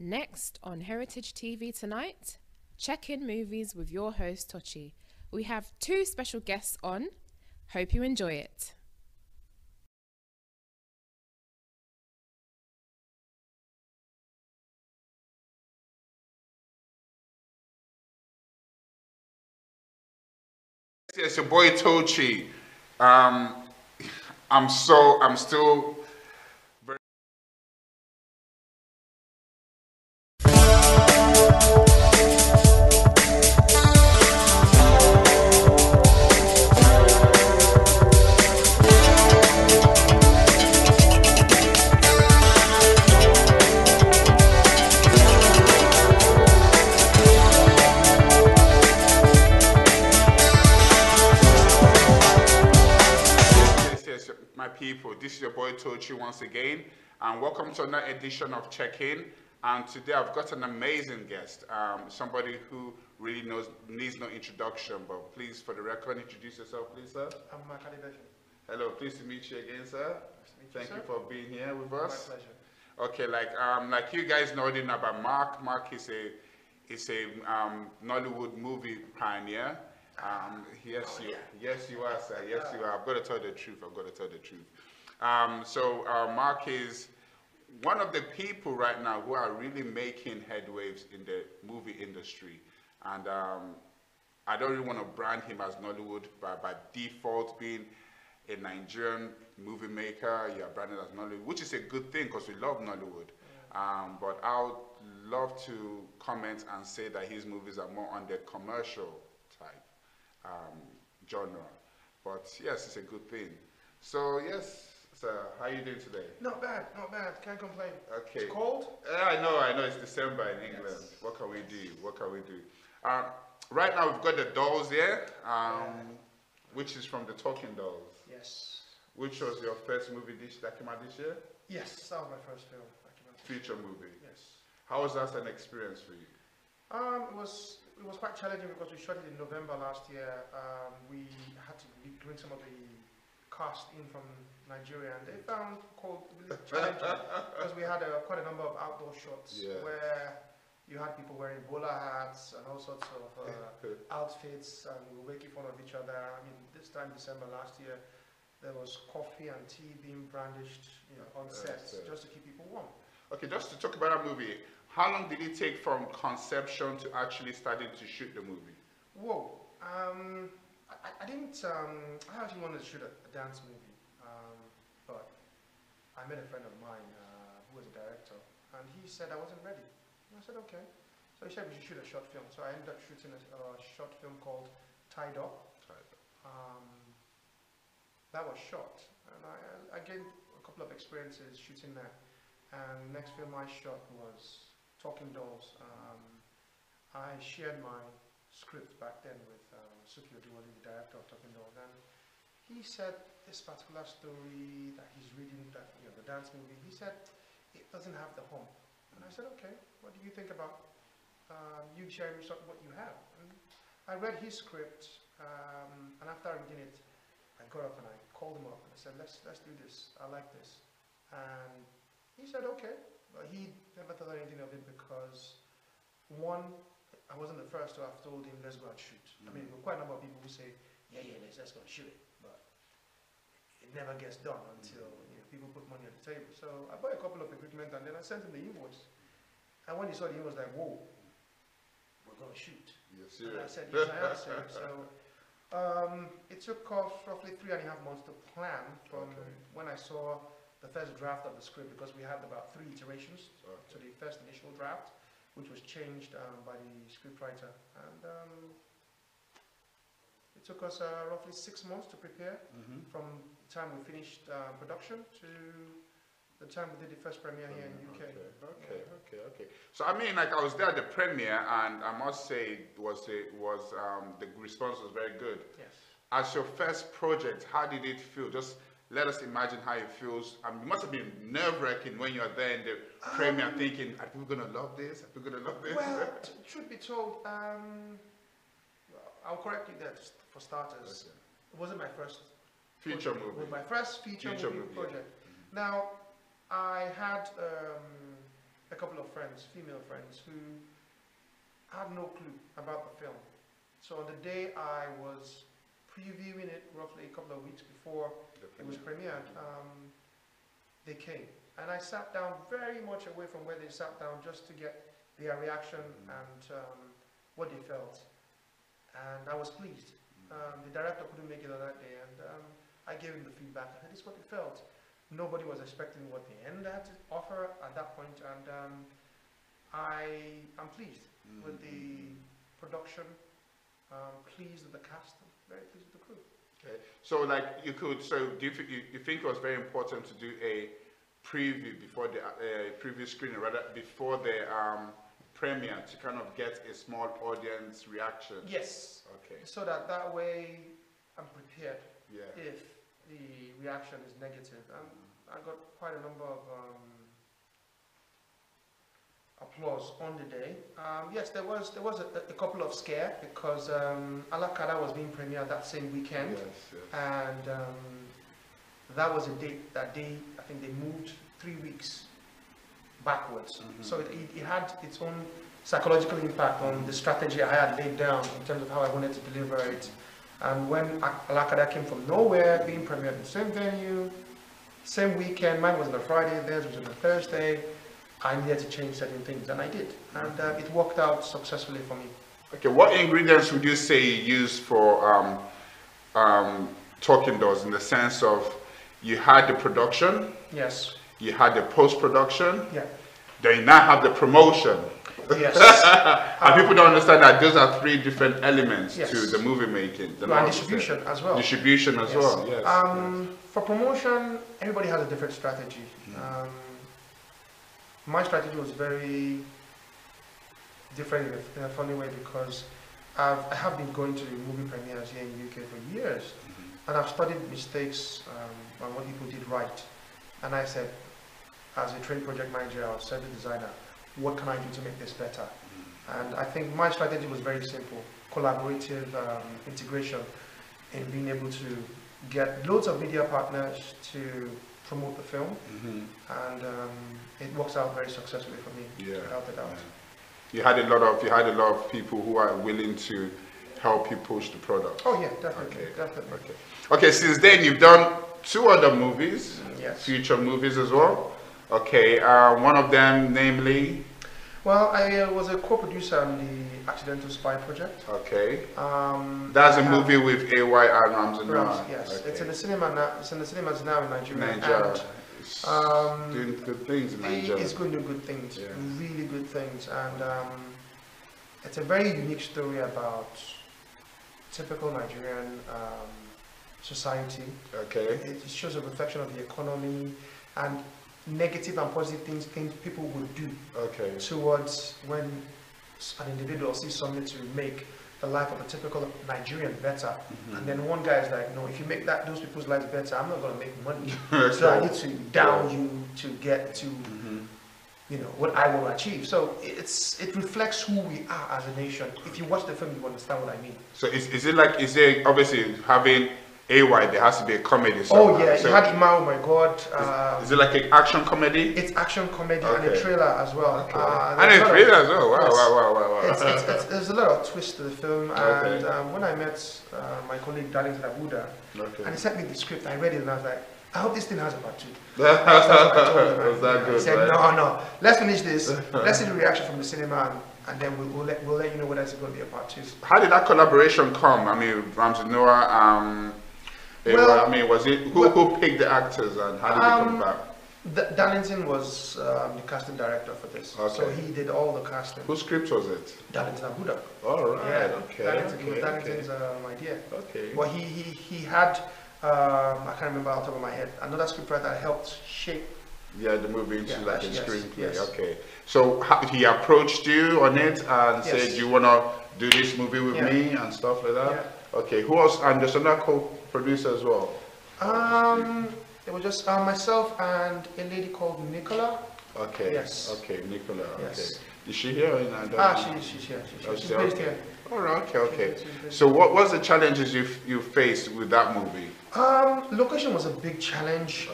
Next on Heritage TV tonight, check-in movies with your host Tochi. We have two special guests on. Hope you enjoy it. It's your boy Tochi. I'm still very. My people, this is your boy Tochi once again, and welcome to another edition of Check-In. And today I've got an amazing guest, somebody who really needs no introduction, but please, for the record, introduce yourself, please, sir. I'm Mark Adibesha. Hello, pleased to meet you again, sir. Thank you for being here with us. My pleasure. Okay, like you guys know about Mark. Mark is a Nollywood movie pioneer. Yes, you are, sir. Yes, you are. I've got to tell the truth. Mark is one of the people right now who are really making headwaves in the movie industry. And I don't really want to brand him as Nollywood, but by default, being a Nigerian movie maker, you are branded as Nollywood, which is a good thing because we love Nollywood. But I would love to comment and say that his movies are more on the commercial type genre, but yes, it's a good thing. So yes, sir, how are you doing today? Not bad, can't complain. Okay. It's cold? I know, it's December in England. Yes. What can we do? Right now we've got the dolls here, which is from the Talking Dolls. Yes. Which was your first movie that came out this year? Yes, that was my first film that came out. Feature movie? Yes. How was that an experience for you? It was quite challenging because we shot it in November last year. We had to bring some of the cast in from Nigeria, and they found cold really challenging because we had quite a number of outdoor shots where you had people wearing bowler hats and all sorts of outfits, and we were making fun of each other. I mean, this time December last year, there was coffee and tea being brandished, on set just to keep people warm. Okay, just to talk about that movie. How long did it take from conception to actually starting to shoot the movie? Whoa, I didn't, I actually wanted to shoot a dance movie, but I met a friend of mine who was a director, and he said I wasn't ready. And I said, okay. So he said we should shoot a short film. So I ended up shooting a short film called Tied Up. That was shot, and I gained a couple of experiences shooting that. And the next film I shot was Talking Dolls. I shared my script back then with Suki Odiwale, the director of Talking Dolls, and he said this particular story that he's reading, that the dance movie, he said it doesn't have the hump. And I said, okay, what do you think about you sharing what you have? And I read his script, and after reading it, I got up and I called him up and I said, let's do this. I like this. And he said, okay. But he never thought anything of it because, one, I wasn't the first to have told him, let's go and shoot. I mean, there were quite a number of people who say, let's go and shoot it. But it never gets done until people put money on the table. So I bought a couple of equipment and then I sent him the invoice. And when he saw the invoice, like, whoa, we're going to shoot. You're serious? And I said, yes, I am serious. So it took us roughly 3.5 months to plan from when I saw the first draft of the script, because we had about 3 iterations to the first initial draft, which was changed by the scriptwriter. And it took us roughly 6 months to prepare from the time we finished production to the time we did the first premiere here in UK. Okay. So I mean, like, I was there at the premiere, and I must say, the response was very good. Yes. As your first project, how did it feel? Just let us imagine how it feels. It must have been nerve-wracking when you're there in the premiere thinking, are people going to love this? Are people going to love this? Well, truth be told, I'll correct you there for starters. It wasn't my first feature movie. It was my first feature movie project. Now, I had a couple of friends, female friends, who had no clue about the film. So on the day I was previewing it, roughly a couple of weeks before it was premiered, they came. And I sat down very much away from where they sat down just to get their reaction and what they felt. And I was pleased. The director couldn't make it on that day, and I gave him the feedback. I said, this is what they felt. Nobody was expecting what the end had to offer at that point, and I'm pleased with the production, pleased with the cast, very pleased with the crew. Okay. So like so do you think it was very important to do a preview before the preview screening, rather before the premiere, to kind of get a small audience reaction? Yes. Okay. So that way I'm prepared Yeah. if the reaction is negative. I got quite a number of applause on the day. Yes, there was a couple of scare because Alakada was being premiered that same weekend. Yes, yes. And that was a date, that day, I think they moved 3 weeks backwards. So it had its own psychological impact on the strategy I had laid down in terms of how I wanted to deliver it. And when Alakada came from nowhere, being premiered in the same venue, same weekend, mine was on a Friday, theirs was on a Thursday, I needed to change certain things, and I did. And it worked out successfully for me. Okay, what ingredients would you say you use for Talking Doors, in the sense of you had the production, Yes. you had the post-production, Yeah. then you now have the promotion. Yes. And people don't understand that those are 3 different elements Yes. to the movie making. And distribution as well. Distribution as well, yes. For promotion, everybody has a different strategy. My strategy was very different in a funny way, because I have been going to movie premieres here in the UK for years, and I've studied mistakes and what people did right. And I said, as a trained project manager, I said to the designer, what can I do to make this better? And I think my strategy was very simple: collaborative integration, in being able to get loads of media partners to promote the film, and it works out very successfully for me, without a doubt. You had a lot of people who are willing to help you push the product. Oh yeah, definitely, definitely. Okay, since then you've done 2 other movies, Yes. future movies as well. Okay, one of them, namely. Well, I was a co-producer on the Accidental Spy project. Okay. That's a movie with AY and Ramsey. Yes, okay. it's in the cinema now. It's in the cinemas now in Nigeria. Nigeria. And, doing good things in Nigeria. It's going to do good things, really good things, and it's a very unique story about typical Nigerian society. Okay. It shows a reflection of the economy and negative and positive things people would do towards when an individual sees something to make the life of a typical Nigerian better, and then one guy is like, no, if you make those people's lives better, I'm not going to make money. So I need to down you to get to you know, what I want to achieve. So it reflects who we are as a nation. If you watch the film, you understand what I mean. So is it obviously having AY, there has to be a comedy somehow. Oh yeah, so you had Ima, oh my god. Is it like an action comedy? It's action comedy and a trailer as well. And a trailer as well, wow. There's a lot of twists to the film, and when I met my colleague Darlington Abuda, and he sent me the script, I read it and I was like, I hope this thing has a part 2. That's what I told him. Was that good? He said, no, let's finish this, let's see the reaction from the cinema, and then we'll let you know whether it's going to be a part 2. How did that collaboration come? I mean, Ramsey Noah, well, I mean, was it who picked the actors and how did they come back? Darlington was the casting director for this, so he did all the casting. Whose script was it? Darlington Abuda. All right. Yeah, Darlington's idea. Okay. But he had I can't remember off the top of my head, another scriptwriter that helped shape. Yeah, the movie into like a screenplay. Yes. Okay. So he approached you on it and said, "Do you want to do this movie with me?" and stuff like that. Yeah. Okay. Who else? And there's another co-producer as well. It was just myself and a lady called Nicola. Okay. Yes. Okay, Nicola. Yes. Okay. Is she here? She's here. She's based here. All right. Okay. So what was the challenges you faced with that movie? Location was a big challenge.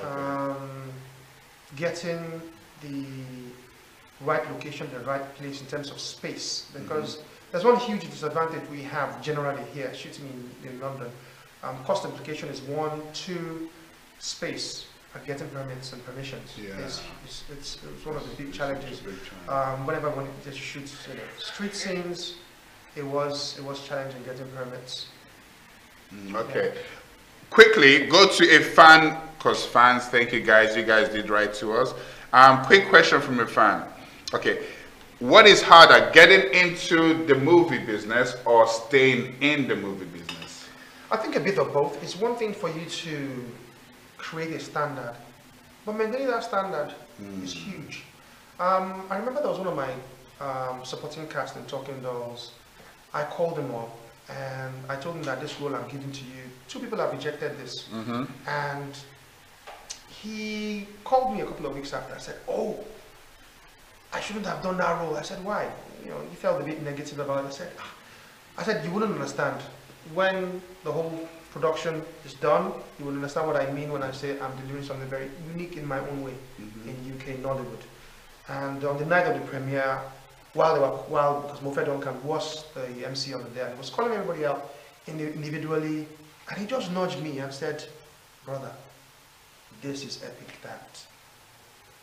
Getting the right location, the right place in terms of space. Because there's one huge disadvantage we have generally here, shooting in London. Cost implication is one, two, space. Getting permits and permissions. Yeah. It's one of the big challenges. Whenever I wanted to shoot street scenes, it was challenging getting permits. Okay. Yeah. Quickly, go to a fan, because fans, thank you guys did write to us. Quick question from a fan. Okay, what is harder, getting into the movie business or staying in the movie business? I think a bit of both. It's one thing for you to create a standard, but maintaining that standard is huge. I remember there was one of my supporting cast in Talking Dolls. I called him up and I told him that this role I'm giving to you, 2 people have rejected this. And he called me a couple of weeks after. I said, oh, I shouldn't have done that role. I said, why? You know, he felt a bit negative about it. I said, you wouldn't understand. When the whole production is done, you will understand what I mean when I say I'm delivering something very unique in my own way in UK Nollywood. And on the night of the premiere, because Mofe Duncan was the MC on the day, and he was calling everybody out individually, and he just nudged me and said, brother, this is epic, that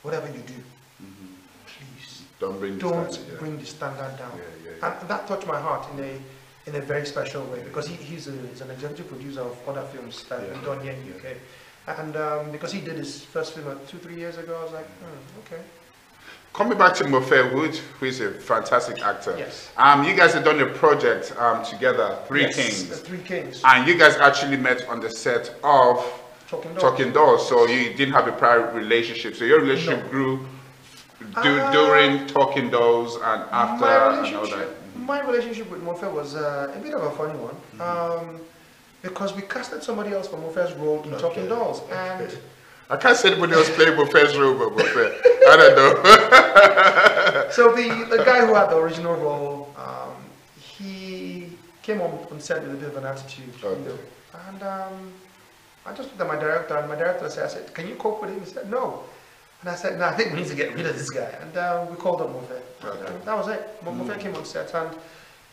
whatever you do, please don't bring the standard down. And that touched my heart in a very special way, because he's an executive producer of other films that we've done here in the UK. And because he did his first film 2-3 years ago, I was like, okay. Coming back to Mofe, who is a fantastic actor. Yes. You guys have done a project together, Three Kings. Three Kings. And you guys actually met on the set of Talking Dolls. So you didn't have a prior relationship. So your relationship grew during Talking Dolls and after and all that. My relationship with Mofe was a bit of a funny one. Because we casted somebody else for Mofe's role in Talking Dolls. And I can't say anybody else playing Mofe's role, but Mofe. I don't know. So the guy who had the original role, he came on set with a bit of an attitude. You know, and I just looked at my director, and my director said, can you cope with him? He said, no. And I said, no, I think we need to get rid of this guy. And we called up Mofe. And that was it. Mofe came on set, and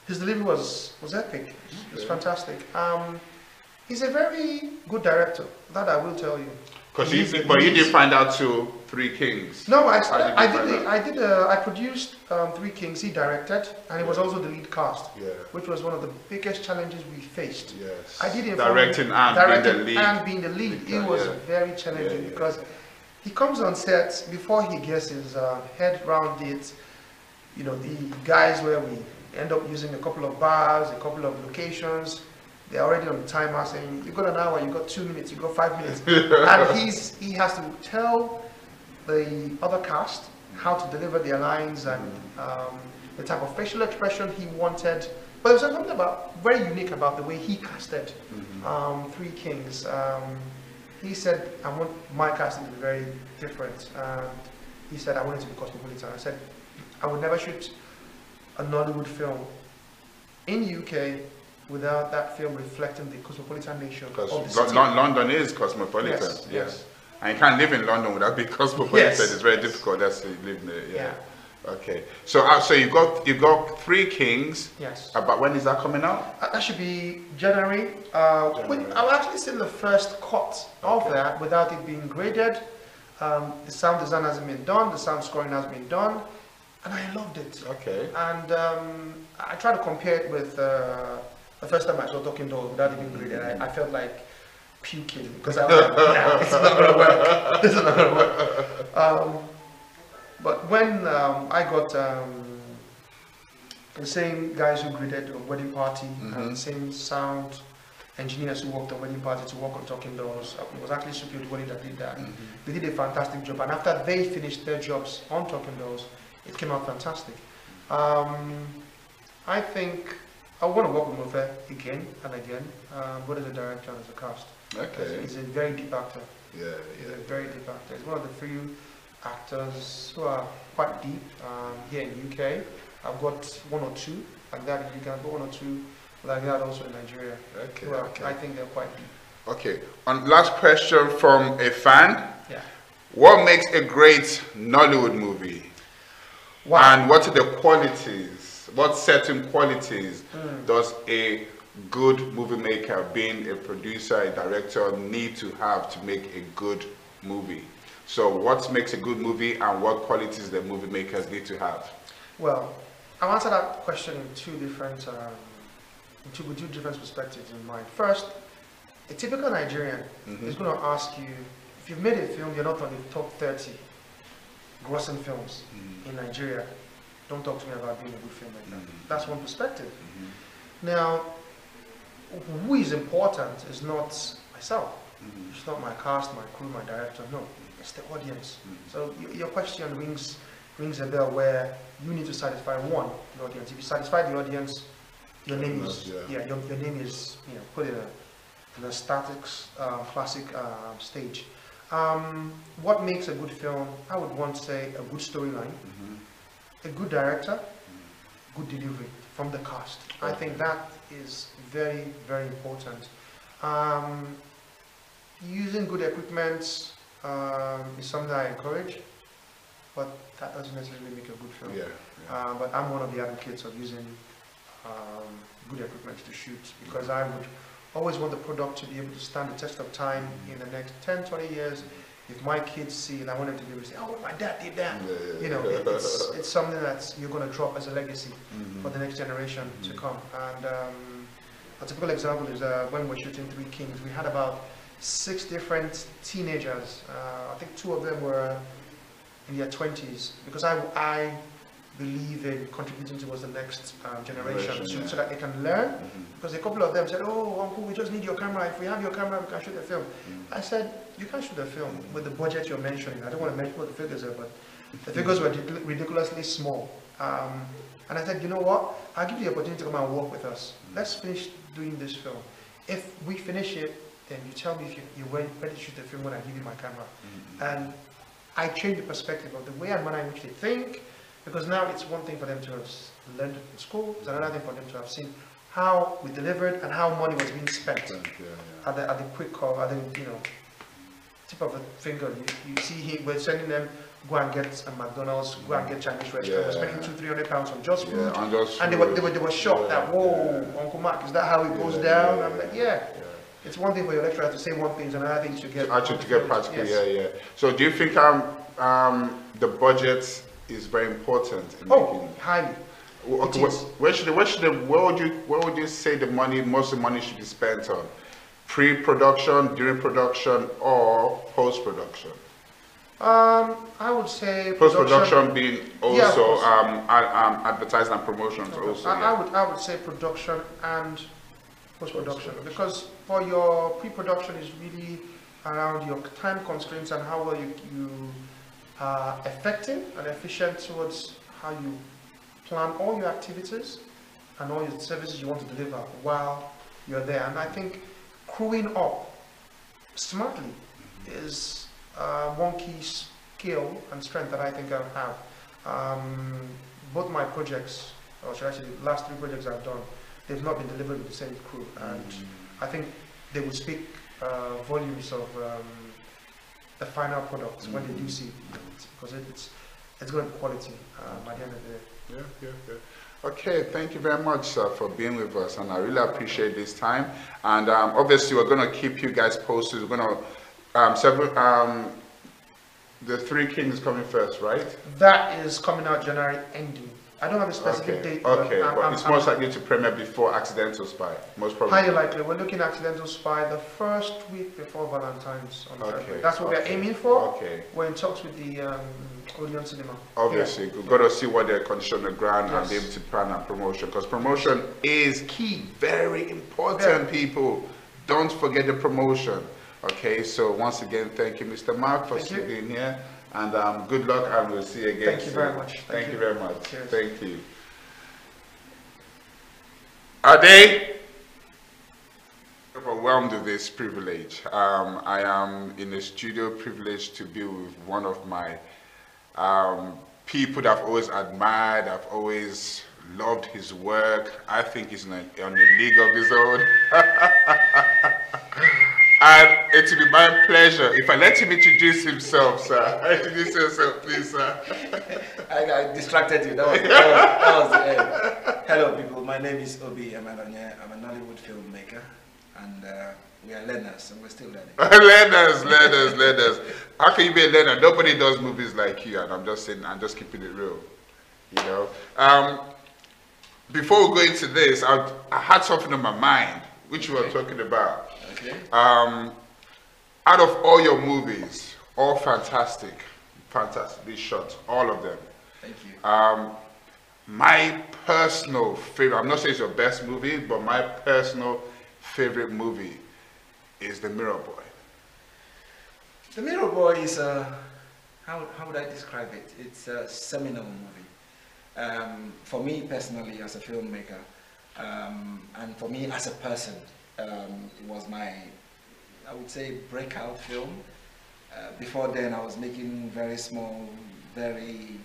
his delivery was epic. It was fantastic. He's a very good director, that I will tell you. But you didn't find out till Three Kings. No, I produced Three Kings. He directed, and he was also the lead cast, which was one of the biggest challenges we faced. Yes. I did directing and being the lead. It was very challenging because he comes on set before he gets his head round it. You know, the guys where we end up using a couple of bars, a couple of locations. They're already on the timer saying, you've got an hour, you've got 2 minutes, you've got 5 minutes. And he has to tell the other cast how to deliver their lines and the type of facial expression he wanted. But there was something very unique about the way he casted Three Kings. He said, I want my casting to be very different. And he said, I want it to be cosmopolitan. I said, I would never shoot a Nollywood film in UK without that film reflecting the cosmopolitan nature of the city. London is cosmopolitan. Yes. And you can't live in London without being cosmopolitan. It's very difficult. That's to live there. Okay. So so you got Three Kings. Yes. But when is that coming out? That should be January. I've actually seen the first cut of that without it being graded. The sound design hasn't been done. The sound scoring has been done. And I loved it. Okay. And I tried to compare it with the first time I saw Talking Dolls without it being graded. I felt like puking because I was like, nah, this is not going to work. This is not going to work. But when I got the same guys who graded on Wedding Party and the same sound engineers who worked on Wedding Party to work on Talking Dolls, it was actually Superior Body that did that. They did a fantastic job, and after they finished their jobs on Talking Dolls, it came out fantastic. I think I want to work with Mofe again and again, both as a director and as a cast. Okay. He's a very deep actor. He's a very deep actor. He's one of the few actors who are quite deep here in UK. I've got 1 or 2 like that in UK. I've got 1 or 2 like that also in Nigeria. Okay. I think they're quite deep. Okay. Last question from a fan. Yeah. What makes a great Nollywood movie? Wow. And what are the qualities, what certain qualities does a good movie maker, being a producer, a director, need to have to make a good movie? So what makes a good movie, and what qualities the movie makers need to have? Well, I'll answer that question in two different perspectives in mind. First, a typical Nigerian is going to ask you, if you've made a film, you're not on the top 30 grossing films in Nigeria, don't talk to me about being a good filmmaker. That's one perspective. Now, who is important is not myself. It's not my cast, my crew, my director. No, it's the audience. So your question rings a bell where you need to satisfy one, the audience. If you satisfy the audience, your name is your name is put in a static classic stage. What makes a good film? I would want to say a good storyline, a good director, good delivery from the cast. I think that is very, very important. Using good equipment is something I encourage, but that doesn't necessarily make a good film. But I'm one of the advocates of using good equipment to shoot, because I would always want the product to be able to stand the test of time in the next 10, 20 years. If my kids see it, I want them to be able to say, oh, my dad did that. It's something that you're going to drop as a legacy for the next generation to come. And a typical example is when we're shooting Three Kings, we had about 6 different teenagers. I think 2 of them were in their 20s, because I believe in contributing towards the next generation, so that they can learn. Because a couple of them said, oh, uncle, we just need your camera. If we have your camera, we can shoot a film. I said, you can shoot a film with the budget you're mentioning. I don't want to mention what the figures are, but the figures were ridiculously small. And I said, you know what? I'll give you the opportunity to come and work with us. Let's finish doing this film. If we finish it, then you tell me if you're ready to shoot the film when I give you my camera. And I changed the perspective of the way and manner in which they think, because now it's one thing for them to have learned in school, it's another thing for them to have seen how we delivered and how money was being spent at the quick call, at the tip of the finger. You see him, we're sending them, go and get a McDonald's, go and get Chinese restaurant. We're spending £200-300 on just food, and they were shocked that, whoa, Uncle Mark, is that how it goes down? I'm like, it's one thing for your lecturer to say one thing, it's another thing to get practical. So do you think the budget is very important in making? Highly. Okay, where would you say most of the money should be spent on? Pre-production, during production, or post-production? I would say post-production being also advertising and promotions also. I would say production and post-production, because for your pre-production is really around your time constraints and how well you are effective and efficient towards how you plan all your activities and all your services you want to deliver while you're there. And I think crewing up smartly is one key skill and strength that I think I have. Both my projects, or should I say the last 3 projects I've done, they've not been delivered with the same crew, and I think they will speak volumes of the final product when they do see it, because it's going to be quality by the end of the day. Okay, thank you very much, sir, for being with us, and I really appreciate this time. And obviously, we're going to keep you guys posted. We're going to the Three Kings is coming first, right? That is coming out January ending. I don't have a specific date. But it's most likely to premiere before Accidental Spy, most probably. Highly likely. We're looking at Accidental Spy the first week before Valentine's on February. That's what we're aiming for. We're in talks with the Odeon Cinema. Obviously, we've got to see what their condition on the ground and be able to plan and promotion, because promotion is key, very important, people. Don't forget the promotion. Okay, so once again, thank you, Mr. Mark, for being here. And good luck, and we'll see you again. Thank you very much. Thank you very much. Cheers. Thank you. Ade, overwhelmed with this privilege. I am in the studio, privileged to be with one of my people that I've always admired. I've always loved his work. I think he's on a league of his own. And it will be my pleasure if I let him introduce himself, sir. Introduce yourself, please, sir. I distracted you. That was the end. Hello, people. My name is Obi Amadonye. I'm a Nollywood filmmaker, and we are learners, and we're still learning. learners. How can you be a learner? Nobody does movies like you, and I'm just saying, I'm just keeping it real. You know. Before we go into this, I had something on my mind, which we were talking about. Okay. Out of all your movies, all fantastically shot, all of them. Thank you. My personal favorite, I'm not saying it's your best movie, but my personal favorite movie is The Mirror Boy. The Mirror Boy is how would I describe it? It's a seminal movie. For me personally as a filmmaker, and for me as a person, it was my, I would say, breakout film. Before then I was making very small, very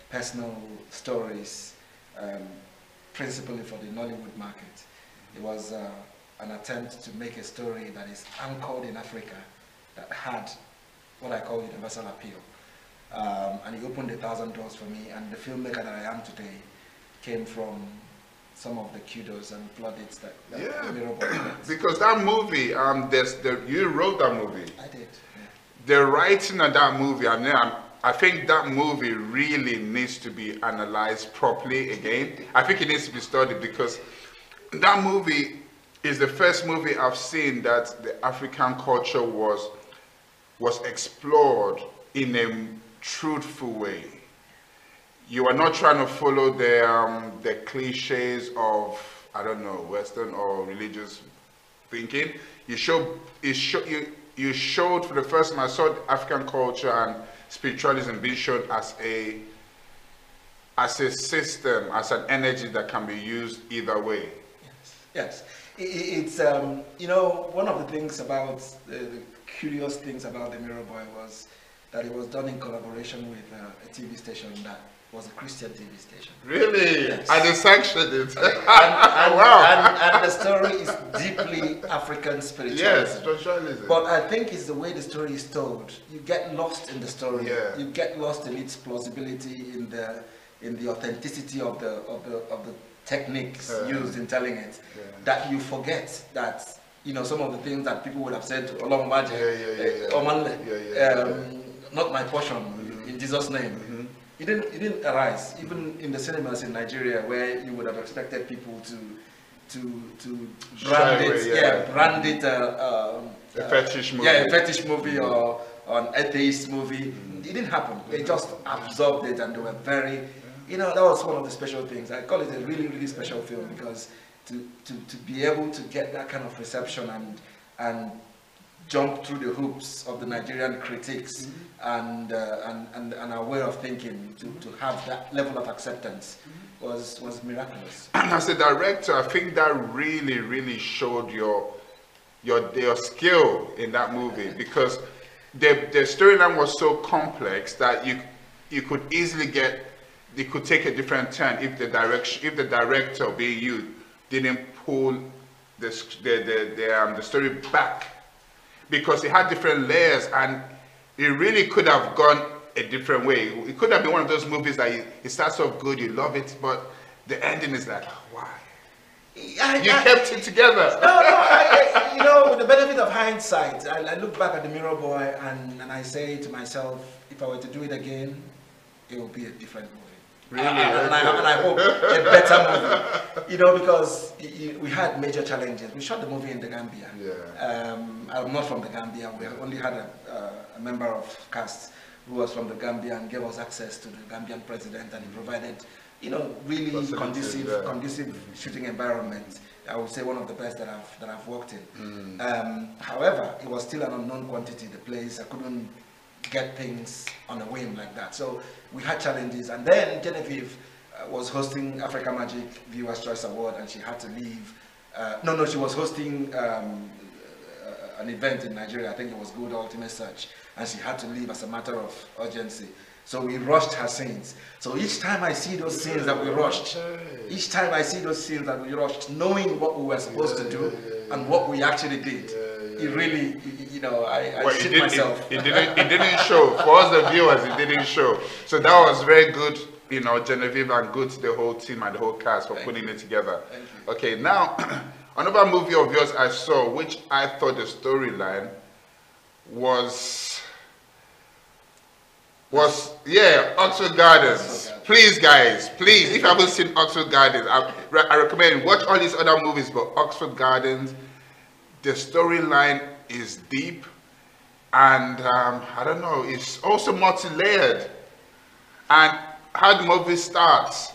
personal stories, principally for the Nollywood market. It was an attempt to make a story that is anchored in Africa, that had what I call universal appeal. And it opened 1,000 doors for me, and the filmmaker that I am today came from some of the kudos and plaudits that Yeah, Mirror Boy gets. because that movie, you wrote that movie. I did. Yeah. The writing of that movie, I think that movie really needs to be analyzed properly again. I think it needs to be studied, because that movie is the first movie I've seen that the African culture was explored in a truthful way. You are not trying to follow the cliches of, I don't know, Western or religious thinking. You showed for the first time I saw African culture and spiritualism being shown as a system, as an energy that can be used either way. Yes. It's you know, one of the things about the curious things about The Mirror Boy was that it was done in collaboration with a TV station that was a Christian TV station. Really? Yes. And they sanctioned it. Wow. And the story is deeply African spiritualism. Yes, spiritualism. But I think it's the way the story is told. You get lost in the story. Yeah. You get lost in its plausibility, in the authenticity of the techniques used in telling it. Yeah. That you forget that, you know, some of the things that people would have said along not my portion, in Jesus' name. It didn't arise, even in the cinemas in Nigeria, where you would have expected people to brand it, a fetish movie. Yeah, a fetish movie or an atheist movie. It didn't happen. They just absorbed it, and they were very, you know, that was one of the special things. I call it a really, really special film, because to be able to get that kind of reception and jump through the hoops of the Nigerian critics and our way of thinking, to have that level of acceptance was miraculous. And as a director, I think that really, really showed your skill in that movie, because the storyline was so complex that you could easily it could take a different turn if the director, being you, didn't pull the story back, because it had different layers, and it really could have gone a different way. It could have been one of those movies that it starts off good, you love it, but the ending is like, why? You kept it together. No, you know, with the benefit of hindsight, I look back at The Mirror Boy and I say to myself, if I were to do it again, it would be a different movie. Really? And I hope a better movie. You know, because we had major challenges. We shot the movie in the Gambia. Yeah. I'm not from the Gambia. We only had a member of cast who was from the Gambia and gave us access to the Gambian president, and he provided, you know, really conducive shooting environment. I would say one of the best that I've worked in. However, it was still an unknown quantity, the place. I couldn't get things on a whim like that. So we had challenges, and then Genevieve was hosting Africa Magic Viewers' Choice Award, and she had to leave. She was hosting an event in Nigeria. I think it was Good Ultimate Search, and she had to leave as a matter of urgency. So we rushed her scenes. So each time I see those scenes that we rushed, knowing what we were supposed to do and what we actually did, it really, you know, I Well, shit myself. It didn't show. For us, the viewers, it didn't show. So that was very good, you know, Genevieve, and good to the whole team and the whole cast for putting it together. Thank you. Okay, now, another movie of yours I saw, which I thought the storyline was, Oxford Gardens. Please, guys, please, if you haven't seen Oxford Gardens, I recommend watch all these other movies, but Oxford Gardens, the storyline is deep, and I don't know, it's also multi-layered. And how the movie starts,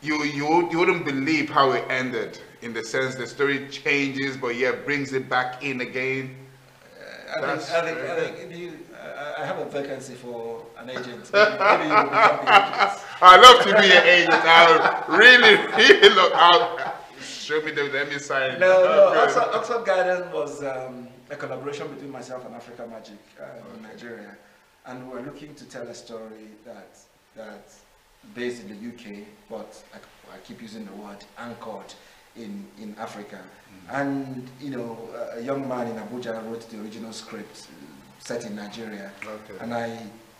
you wouldn't believe how it ended, in the sense the story changes, but yet brings it back in again. I have a vacancy for an agent. Maybe you will become the agent. I'd love to be an agent. I would really look out. Show me let me sign. No, Oxford Garden was a collaboration between myself and Africa Magic in Nigeria, and we're looking to tell a story that's based in the UK, but I keep using the word anchored in Africa. And you know, a young man in Abuja wrote the original script set in Nigeria, and I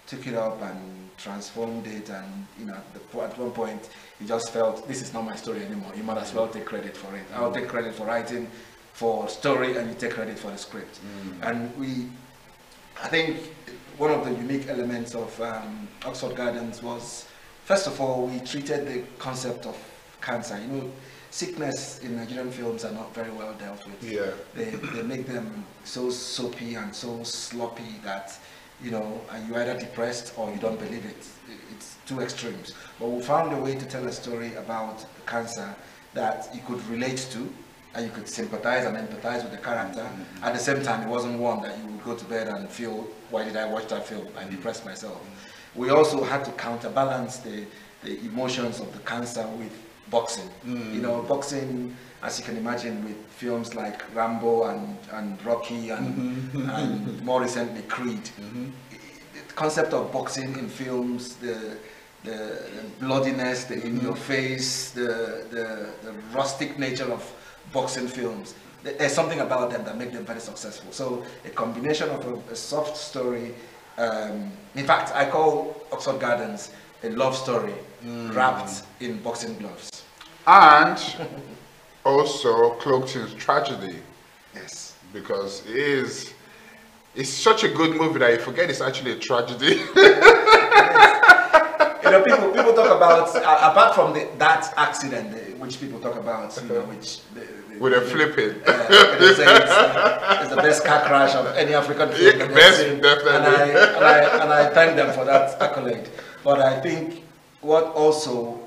took it up and transformed it, and you know, at one point he just felt, this is not my story anymore, you might as well take credit for it. I'll take credit for writing for story, and you take credit for the script. And I think one of the unique elements of Oxford Gardens was, first of all, we treated the concept of cancer. You know, sickness in Nigerian films are not very well dealt with. Yeah. They make them so soapy and so sloppy that, you know, you're either depressed or you don't believe it. It's two extremes. But we found a way to tell a story about cancer that you could relate to, and you could sympathize and empathize with the character. At the same time, it wasn't one that you would go to bed and feel, why did I watch that film? I depressed myself. We also had to counterbalance the emotions of the cancer with boxing. You know, boxing, as you can imagine, with films like Rambo and Rocky and more recently Creed. The concept of boxing in films, the bloodiness, the in your face, the rustic nature of boxing films, there's something about them that make them very successful. So a combination of a soft story, in fact I call Oxford Gardens a love story wrapped in boxing gloves. And also cloaked in tragedy. Yes. Because it's such a good movie that you forget it's actually a tragedy. You know, people talk about, apart from that accident, which people talk about, you know, which with a flipping. They say it's the best car crash of any African film. Best, definitely. And I thank them for that accolade. But I think what also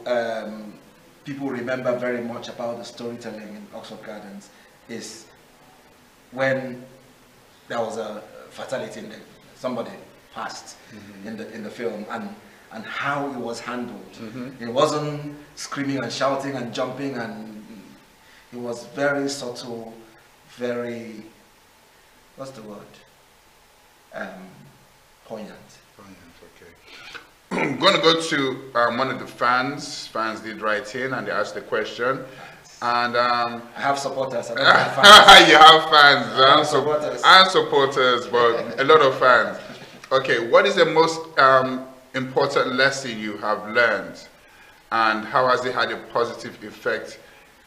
people remember very much about the storytelling in Oxford Gardens is when there was a fatality, somebody passed in the film, and how it was handled. It wasn't screaming and shouting and jumping, and it was very subtle, very, what's the word? Poignant. Okay. I'm going to go to one of the fans. Fans did write in and they asked the question. And I have supporters. I don't have fans. You have fans and supporters, but a lot of fans. Okay, what is the most important lesson you have learned, and how has it had a positive effect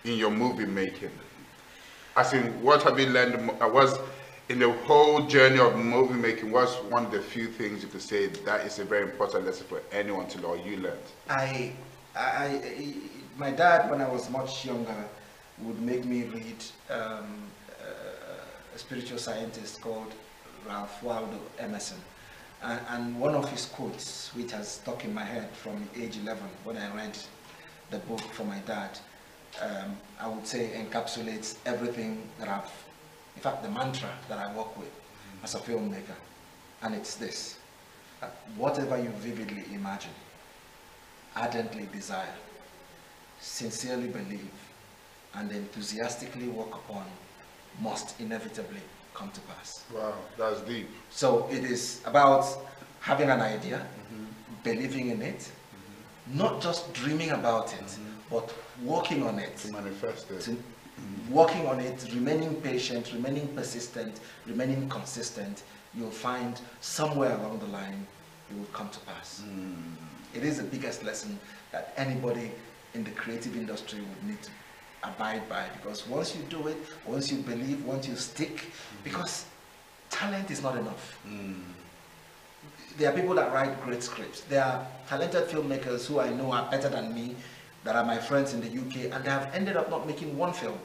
in your movie making? As in, what have you learned? Was in the whole journey of movie making, what's one of the few things you could say that is a very important lesson for anyone to know you learned? My dad, when I was much younger, would make me read a spiritual scientist called Ralph Waldo Emerson. And one of his quotes, which has stuck in my head from age 11, when I read the book from my dad, I would say encapsulates everything that in fact, the mantra that I work with as a filmmaker. And it's this: whatever you vividly imagine, ardently desire, sincerely believe, and enthusiastically work upon must inevitably come to pass. Wow, that's deep. So it is about having an idea, believing in it, not just dreaming about it, but working on it. To manifest it. working on it, remaining patient, remaining persistent, remaining consistent, you'll find somewhere along the line it will come to pass. It is the biggest lesson that anybody in the creative industry would need to abide by, because once you do it, once you believe, once you stick, because talent is not enough. There are people that write great scripts. There are talented filmmakers who I know are better than me, that are my friends in the UK, and they have ended up not making one film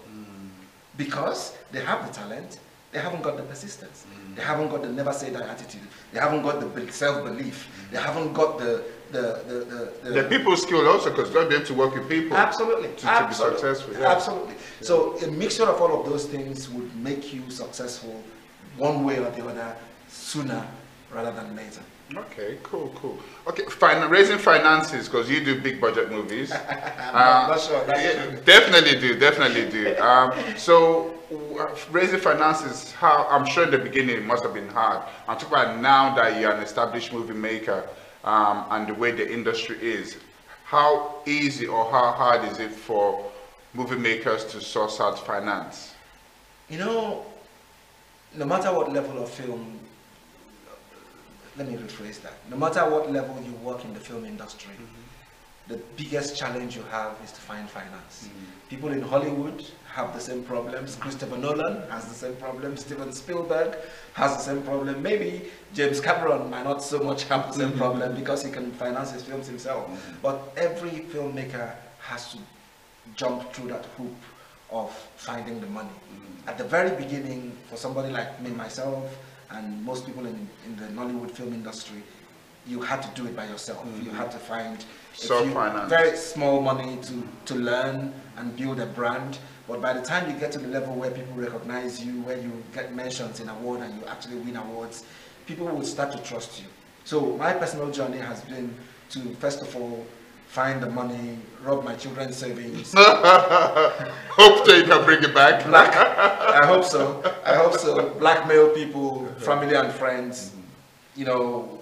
because they have the talent, they haven't got the persistence, they haven't got the never say die attitude, they haven't got the self-belief, they haven't got the people skill also, because you've got to be able to work with people. Absolutely. To be successful. Yeah. Absolutely. Yeah. So a mixture of all of those things would make you successful one way or the other, sooner rather than later. Okay, cool. Okay, raising finances, because you do big budget movies. I'm not sure. That's true. Definitely do. So raising finances, how I'm sure in the beginning it must have been hard. I'm talking about now that you're an established movie maker, and the way the industry is. How easy or how hard is it for movie makers to source out finance? You know, no matter what level of film, let me rephrase that. No matter what level you work in the film industry, the biggest challenge you have is to find finance. People in Hollywood have the same problems. Christopher Nolan has the same problem. Steven Spielberg has the same problem. Maybe James Cameron might not so much have the same problem because he can finance his films himself. But every filmmaker has to jump through that hoop of finding the money. At the very beginning, for somebody like me, myself, and most people in the Nollywood film industry, you had to do it by yourself. You had to find very small money to learn and build a brand. But by the time you get to the level where people recognize you, where you get mentions in award and you actually win awards, people will start to trust you. So my personal journey has been to, first of all, find the money, rob my children's savings. Hope that you can bring it back. I hope so. Blackmail people, family and friends, you know,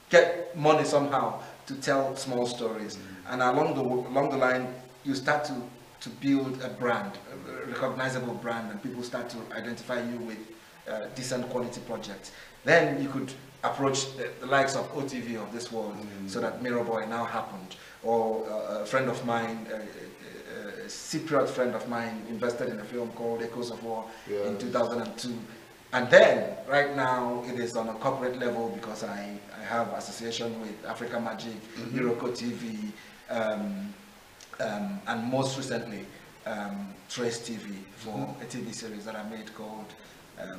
get money somehow to tell small stories. And along the line, you start to build a brand, a recognizable brand, and people start to identify you with decent quality projects. Then you could approach the likes of OTV of this world, so that Mirror Boy now happened. Or a friend of mine, a Cypriot friend of mine, invested in a film called Echoes of War in 2002. And then, right now, it is on a corporate level because I have association with Africa Magic, Euroko TV, and most recently, Trace TV for a TV series that I made called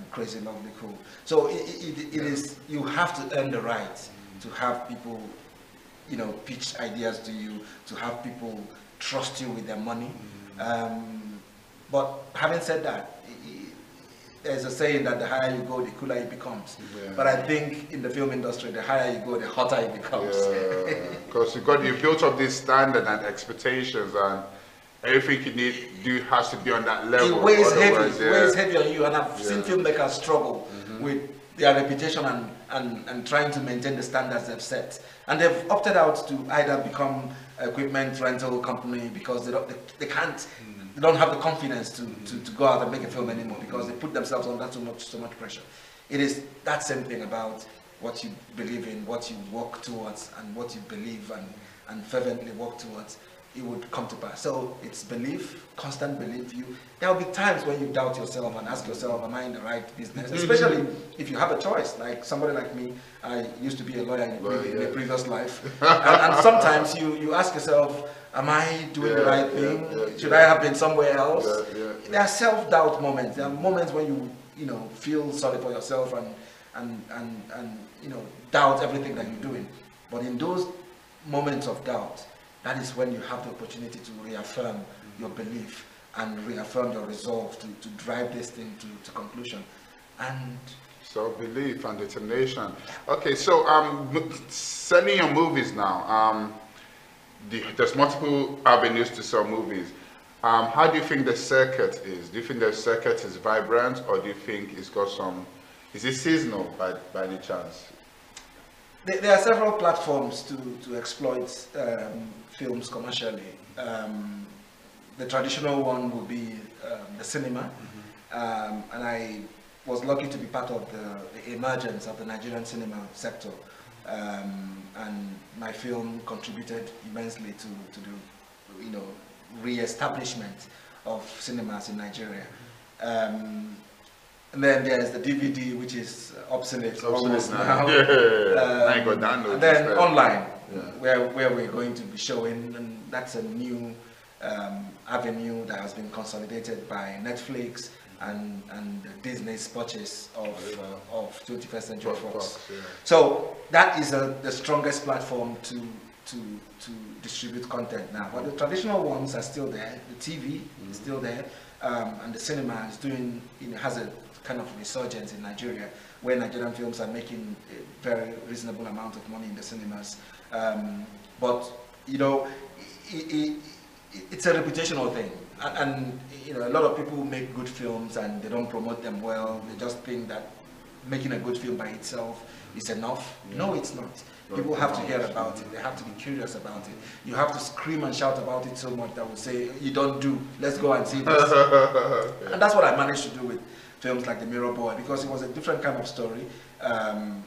Crazy Lovely Cool. So it is, you have to earn the right to have people, you know, pitch ideas to you, to have people trust you with their money. But having said that, there's a saying that the higher you go, the cooler it becomes. But I think in the film industry, the higher you go, the hotter it becomes. Because you built up this standard and expectations, and everything you need do has to be on that level. It weighs heavy on you, and I've seen filmmakers struggle with their reputation and trying to maintain the standards they've set. And they've opted out to either become equipment rental company because they can't. They don't have the confidence to go out and make a film anymore because they put themselves under so much pressure. It is that same thing about what you believe in, what you work towards, and what you believe and fervently work towards. It would come to pass. So it's belief, constant belief. There will be times when you doubt yourself and ask yourself, am I in the right business? Especially if you have a choice. Like somebody like me, I used to be a lawyer in a previous life. and sometimes you ask yourself, am I doing the right thing? Should I have been somewhere else? There are self-doubt moments. There are moments when you know, feel sorry for yourself and you know, doubt everything that you're doing. But in those moments of doubt, that is when you have the opportunity to reaffirm your belief and reaffirm your resolve to drive this thing to conclusion. And self-belief and determination. Okay, so selling your movies now. There's multiple avenues to sell movies. How do you think the circuit is? Do you think the circuit is vibrant, or do you think it's got some? Is it seasonal by any chance? There are several platforms to exploit films commercially. the traditional one would be the cinema, and I was lucky to be part of the emergence of the Nigerian cinema sector, and my film contributed immensely to the re-establishment of cinemas in Nigeria. And then there's the DVD, which is obsolete almost now. And then online, where we're going to be showing, and that's a new avenue that has been consolidated by Netflix and Disney's purchase of 21st Century Fox. So that is the strongest platform to distribute content now. But the traditional ones are still there. The TV is still there, and the cinema is doing, has a kind of resurgence in Nigeria, where Nigerian films are making a very reasonable amount of money in the cinemas. But it's a reputational thing, and a lot of people make good films and they don't promote them well. They just think that making a good film by itself is enough. No, it's not. People have to hear about it. They have to be curious about it. You have to scream and shout about it so much that will say, you don't do, let's go and see this. And that's what I managed to do with films like The Mirror Boy, because it was a different kind of story.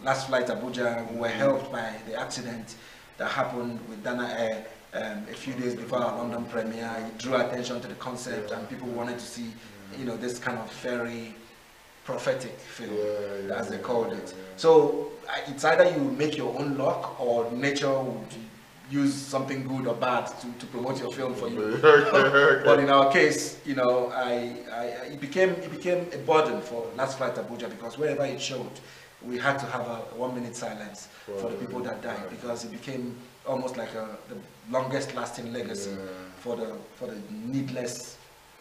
Last Flight Abuja, we were helped by the accident that happened with Dana Air a few days before our London premiere. It drew attention to the concept, and people wanted to see, this kind of very prophetic film, as they called it. So it's either you make your own luck, or nature would use something good or bad to promote your film for you. But in our case, it became a burden for Last Flight Abuja, because wherever it showed, we had to have a 1-minute silence for the people that died, because it became almost like the longest lasting legacy for the needless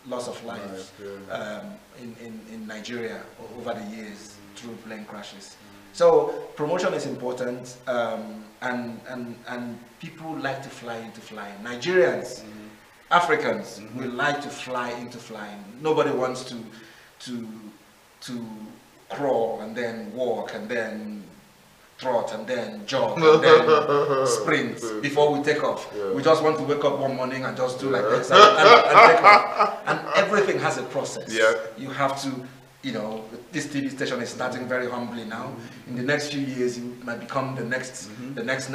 loss of life in Nigeria over the years through plane crashes. So promotion is important, and people like to fly into flying. Nigerians, Africans, we like to fly into flying. Nobody wants to crawl and then walk and then trot and then jog and then sprint before we take off. We just want to wake up one morning and just do like this and take off. And everything has a process. You have to, this TV station is starting very humbly now. In the next few years, it might become the next Netflix.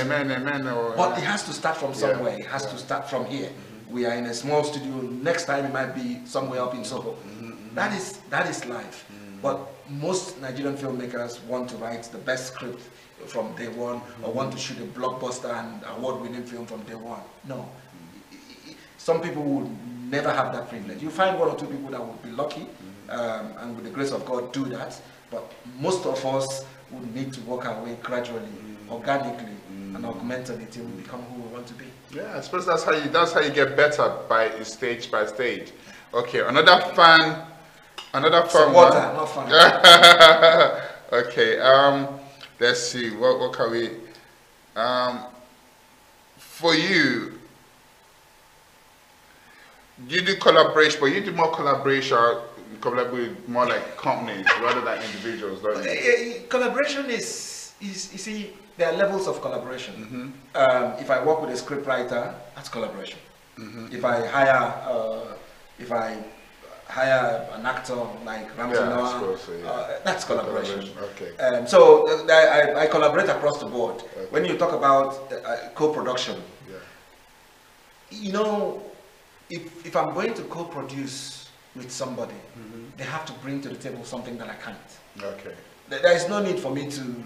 Amen. But it has to start from somewhere. It has to start from here. We are in a small studio. Next time it might be somewhere up in Soho. That is life. But most Nigerian filmmakers want to write the best script from day one, or want to shoot a blockbuster and award-winning film from day one. No. Some people would never have that privilege. You find one or two people that would be lucky, and with the grace of God do that, but most of us would need to work our way gradually, organically, and augment it till we become who we want to be. Yeah, I suppose that's how you get better, by stage by stage. Okay, another fun Some water, not fun. Okay, let's see, what can we, for you do collaboration, but you do more collaborate with more like companies rather than individuals, don't you? Collaboration is, you see, there are levels of collaboration. If I work with a scriptwriter, that's collaboration. If I hire an actor like Ramsey Noah, that's collaboration. Okay. So I collaborate across the board. Okay. When you talk about co-production, if I'm going to co-produce with somebody, they have to bring to the table something that I can't. Okay. There is no need for me to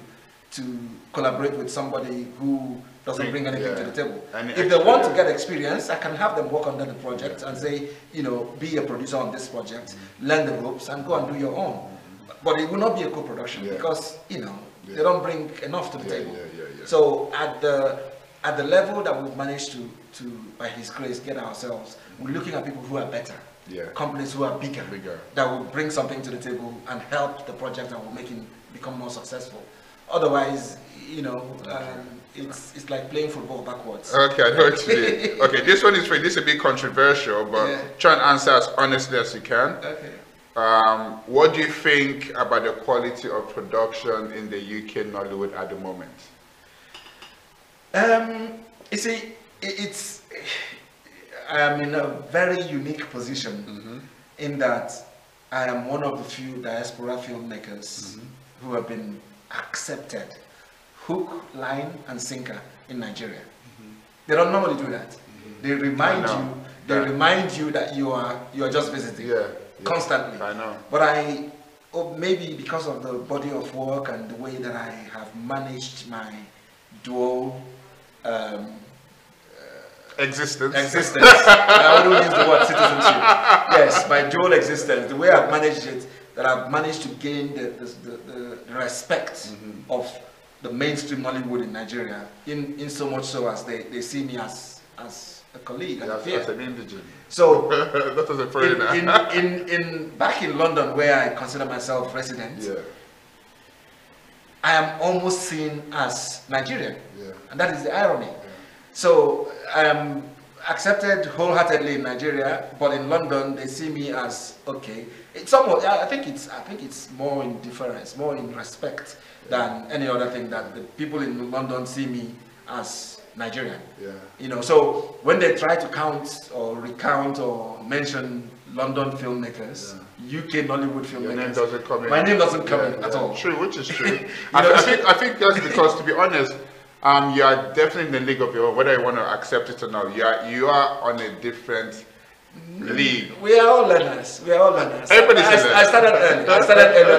collaborate with somebody who doesn't bring anything to the table. If they want to get experience, I can have them work under the project and say, be a producer on this project, learn the ropes, and go and do your own. But it will not be a co-production because, they don't bring enough to the table. So at the level that we've managed to, by His grace, get ourselves, we're looking at people who are better. Companies who are bigger, that will bring something to the table and help the project that will make it become more successful. Otherwise, it's like playing football backwards. Okay, I know what you mean. Okay, this one is a bit controversial, but try and answer as honestly as you can. Okay. What do you think about the quality of production in the UK Nollywood at the moment? You see, I am in a very unique position in that I am one of the few diaspora filmmakers who have been accepted hook, line, and sinker in Nigeria. They don't normally do that. They remind you. They remind you that you are just visiting constantly. I know. But maybe because of the body of work and the way that I have managed my dual existence. I wouldn't use the word citizenship. Yes, my dual existence. The way I've managed it, that I've managed to gain the respect of the mainstream Nollywood in Nigeria, in so much so as they see me as a colleague and a peer. As an indigent. So that was a foreigner. Back in London, where I consider myself resident, I am almost seen as Nigerian, and that is the irony. So I am accepted wholeheartedly in Nigeria, but in London they see me as okay. It's somewhat. I think it's more in deference, more in respect than any other thing, that the people in London see me as Nigerian. You know, so when they try to count or recount or mention London filmmakers, UK Nollywood filmmakers, your name doesn't come in. My name doesn't come in at all. True, which is true. I think that's because, to be honest, you are definitely in the league of your own, whether you want to accept it or not. You are on a different league. We are all learners. Everybody says I started early. I started earlier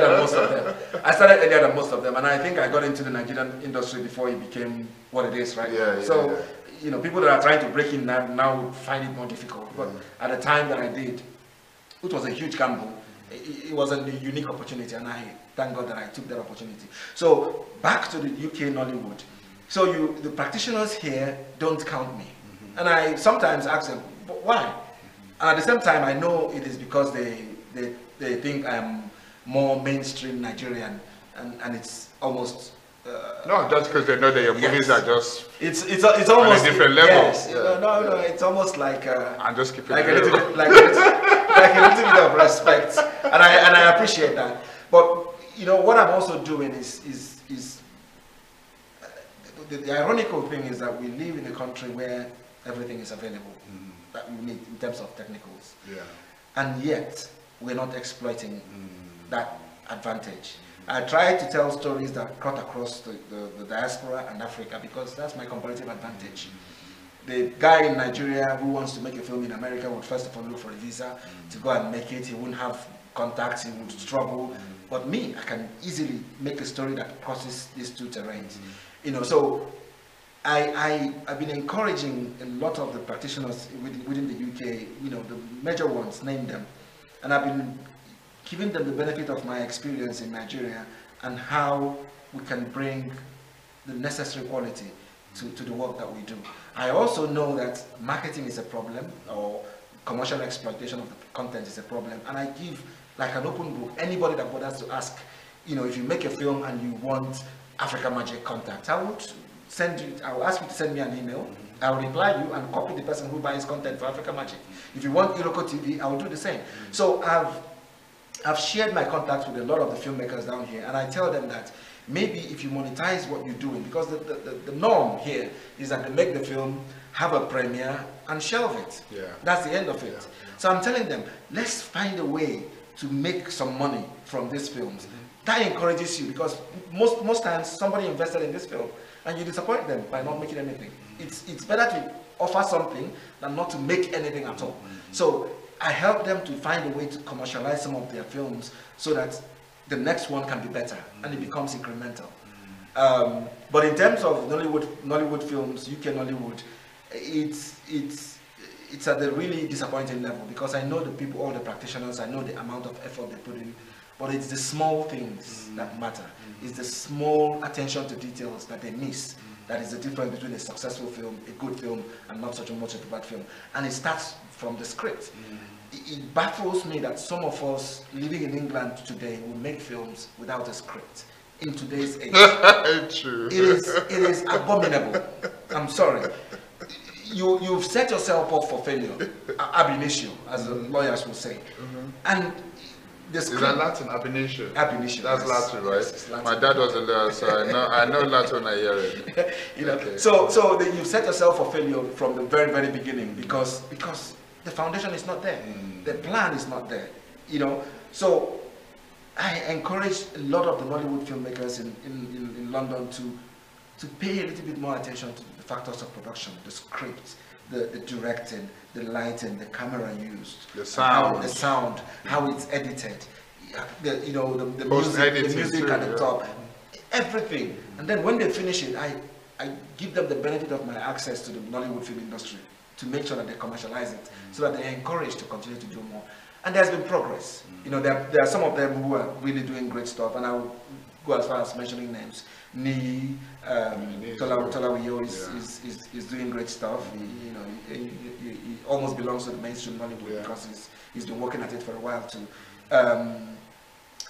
than most of them. And I think I got into the Nigerian industry before it became what it is right now. So, you know, people that are trying to break in now find it more difficult. But at the time that I did, it was a huge gamble. It was a unique opportunity, and I thank God that I took that opportunity. So back to the UK Nollywood. So the practitioners here don't count me. And I sometimes ask them, why? And at the same time, I know it is because they think I'm more mainstream Nigerian, and it's almost no, just because they know that your movies are just it's almost on a different level. Yes, no, it's almost like I'm just keeping like a little bit like a little bit of respect, and I appreciate that. But you know what I'm also doing is the ironical thing is that we live in a country where everything is available that we need in terms of technicals, and yet we're not exploiting that advantage. I try to tell stories that cut across the diaspora and Africa, because that's my comparative advantage. The guy in Nigeria who wants to make a film in America would first of all look for a visa to go and make it. He wouldn't have contacts, he would struggle. But me, I can easily make a story that crosses these two terrains. You know, so I've been encouraging a lot of the practitioners within the UK, you know, the major ones, name them, and I've been giving them the benefit of my experience in Nigeria and how we can bring the necessary quality to the work that we do. I also know that marketing is a problem, or commercial exploitation of the content is a problem, and I give like an open book. Anybody that bothers to ask, you know, if you make a film and you want Africa Magic contact, I will ask you to send me an email. I will reply you and copy the person who buys content for Africa Magic. If you want Iroko TV, I will do the same. So I've shared my contacts with a lot of the filmmakers down here, and I tell them that maybe if you monetize what you're doing, because the norm here is that they make the film, have a premiere, and shelve it. That's the end of it. So I'm telling them, let's find a way to make some money from these films. That encourages you, because most times somebody invested in this film and you disappoint them by not making anything. It's better to offer something than not to make anything at all. So I help them to find a way to commercialize some of their films so that the next one can be better and it becomes incremental. But in terms of Nollywood films, UK Nollywood, it's at a really disappointing level, because I know the people, all the practitioners, I know the amount of effort they put in, but it's the small things that matter. It's the small attention to details that they miss that is the difference between a successful film, a good film, and not such a much of a bad film. And it starts from the script. It baffles me that some of us living in England today will make films without a script in today's age. True. It is abominable. I'm sorry. You've set yourself up for failure, ab initio, as the lawyers will say. And Is that Latin? Ab initio? Ab initio. That's yes. Latin, right? Yes, Latin. My dad was a lawyer, so I know Latin when I hear it. You know, Okay. so you set yourself for failure from the very, very beginning because the foundation is not there. The plan is not there. You know, so I encourage a lot of the Nollywood filmmakers in London to pay a little bit more attention to the factors of production, the script, the directing, the lighting, the camera used, the sound, how it's edited, the music too, at the top, everything. And then when they finish it, I give them the benefit of my access to the Nollywood film industry to make sure that they commercialize it, so that they're encouraged to continue to do more. And there's been progress. You know, there are some of them who are really doing great stuff, and I'll go as far as mentioning names. Ni Tolawiyo is doing great stuff. He almost belongs to the mainstream Nollywood because he's been working at it for a while too.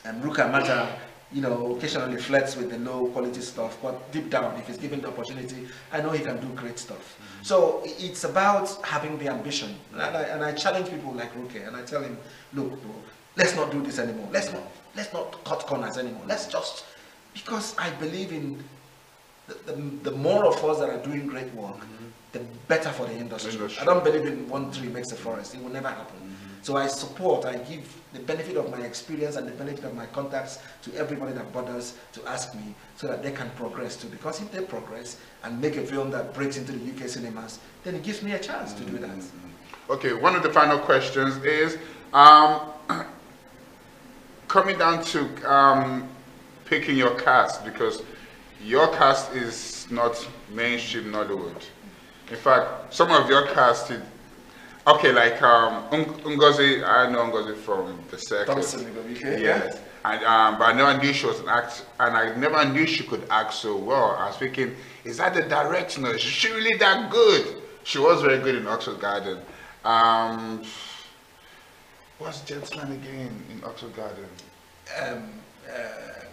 Ruka Mata, occasionally flirts with the low quality stuff, but deep down, if he's given the opportunity, I know he can do great stuff. So it's about having the ambition, and I challenge people like Ruke, and I tell him, look, bro, let's not do this anymore. Let's not cut corners anymore. Let's just, because I believe in the more of us that are doing great work, the better for the industry. I don't believe in one tree makes a forest. It will never happen. So I give the benefit of my experience and the benefit of my contacts to everybody that bothers to ask me, so that they can progress too. Because if they progress and make a film that breaks into the UK cinemas, then it gives me a chance to do that. Okay, one of the final questions is, coming down to picking your cast, because your cast is not mainstream Nollywood. In fact, some of your cast is, okay, like Ngozi, I know Ngozi from the circus. Yes. And, but I never knew she was an actor, and I never knew she could act so well. I was thinking, is that the direction? Is she really that good? She was very good in Oxford Garden. What's the gentleman again in Oxford Garden?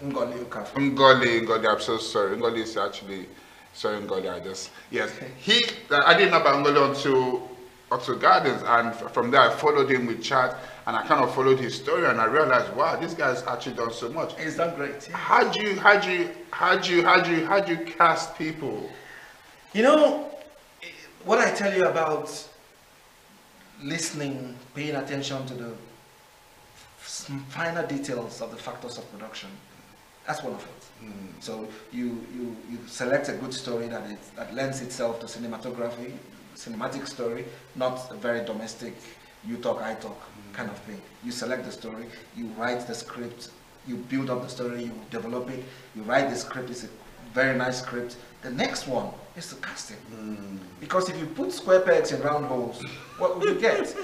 Ngoli, I'm so sorry. Ngoli is actually, sorry Ngoli, I didn't know about Ngoli until Oxford Gardens, and from there I followed him with chat, and I kind of followed his story, and I realized, wow, this guy's actually done so much. He's done great. Yeah. How do you cast people? You know, what I tell you about listening, paying attention to the finer details of the factors of production, that's one of it. So you select a good story that lends itself to cinematography, cinematic story, not a very domestic you talk I talk kind of thing. You select the story, you write the script, you build up the story, you develop it, you write the script, it's a very nice script. The next one is the casting. Because if you put square pegs in round holes, what would you get?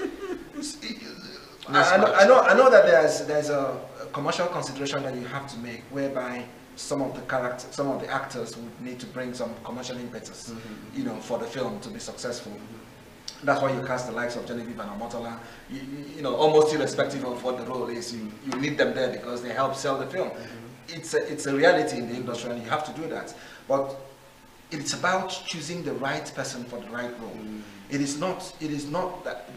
I know that there's a commercial consideration that you have to make, whereby some of the actors would need to bring some commercial impetus, for the film to be successful. That's why you cast the likes of Genevieve and Omotola, almost irrespective of what the role is, you need them there because they help sell the film. It's a reality in the industry, and you have to do that. But it's about choosing the right person for the right role. It is not that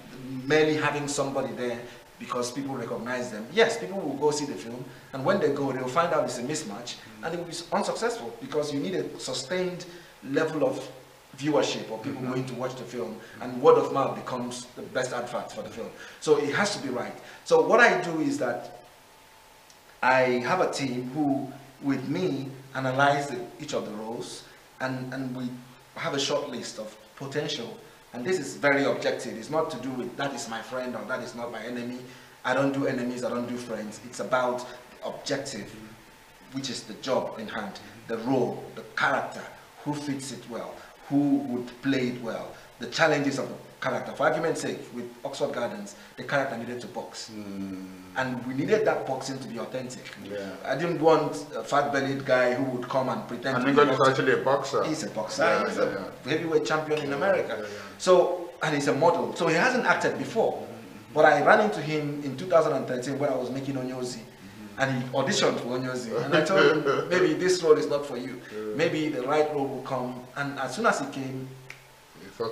merely having somebody there because people recognize them. Yes, people will go see the film, and when they go, they'll find out it's a mismatch, and it will be unsuccessful because you need a sustained level of viewership or people going to watch the film, and word of mouth becomes the best advert for the film. So it has to be right. So what I do is that I have a team who, with me, analyze each of the roles, and we have a short list of potential. And this is very objective. It's not to do with that is my friend or that is not my enemy. I don't do enemies, I don't do friends. It's about the objective, which is the job in hand, the role, the character, who fits it well, who would play it well, the challenges of the character. For argument's sake, with Oxford Gardens, the character needed to box. And we needed that boxing to be authentic. I didn't want a fat-bellied guy who would come and pretend to be boxing. He's actually a boxer. He's a boxer. He's a heavyweight champion in America. So, and he's a model. So he hasn't acted before. But I ran into him in 2013 when I was making Onyozi. And he auditioned for Onyozi. And I told him, maybe this role is not for you. Maybe the right role will come. And as soon as he came,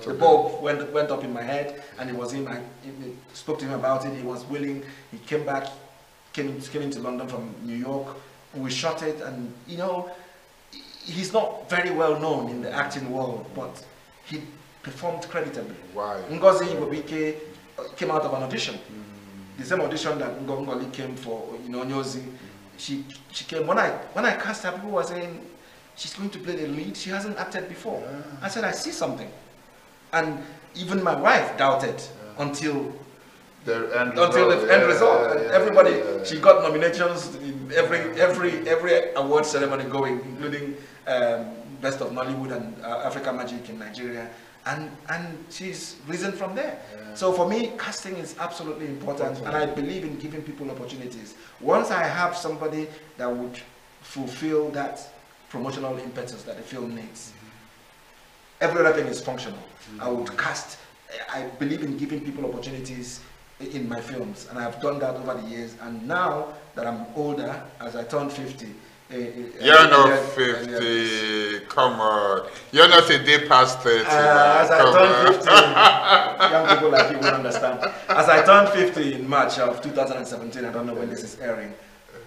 the bulb went up in my head, and it was him. I spoke to him about it. He was willing. He came came into London from New York. We shot it, and you know, he's not very well known in the acting world, but he performed creditably. Why? Ngozi Igbobuike came out of an audition. The same audition that Ngongoli came for, you know, Nyozi. She came. When I cast her, people were saying she's going to play the lead. She hasn't acted before. I said, I see something, and even my wife doubted until the end result. Everybody, she got nominations in every award ceremony going, including Best of Nollywood and Africa Magic in Nigeria, and she's risen from there. So for me, casting is absolutely important, and I believe in giving people opportunities. Once I have somebody that would fulfill that promotional impetus that the film needs, every other thing is functional. I would cast. I believe in giving people opportunities in my films, and I've done that over the years. And now that I'm older, as I turn 50, you're not 50, come on. You're not a day past 30. As I turned 50, young people like you will understand. As I turned 50 in March of 2017, I don't know when this is airing,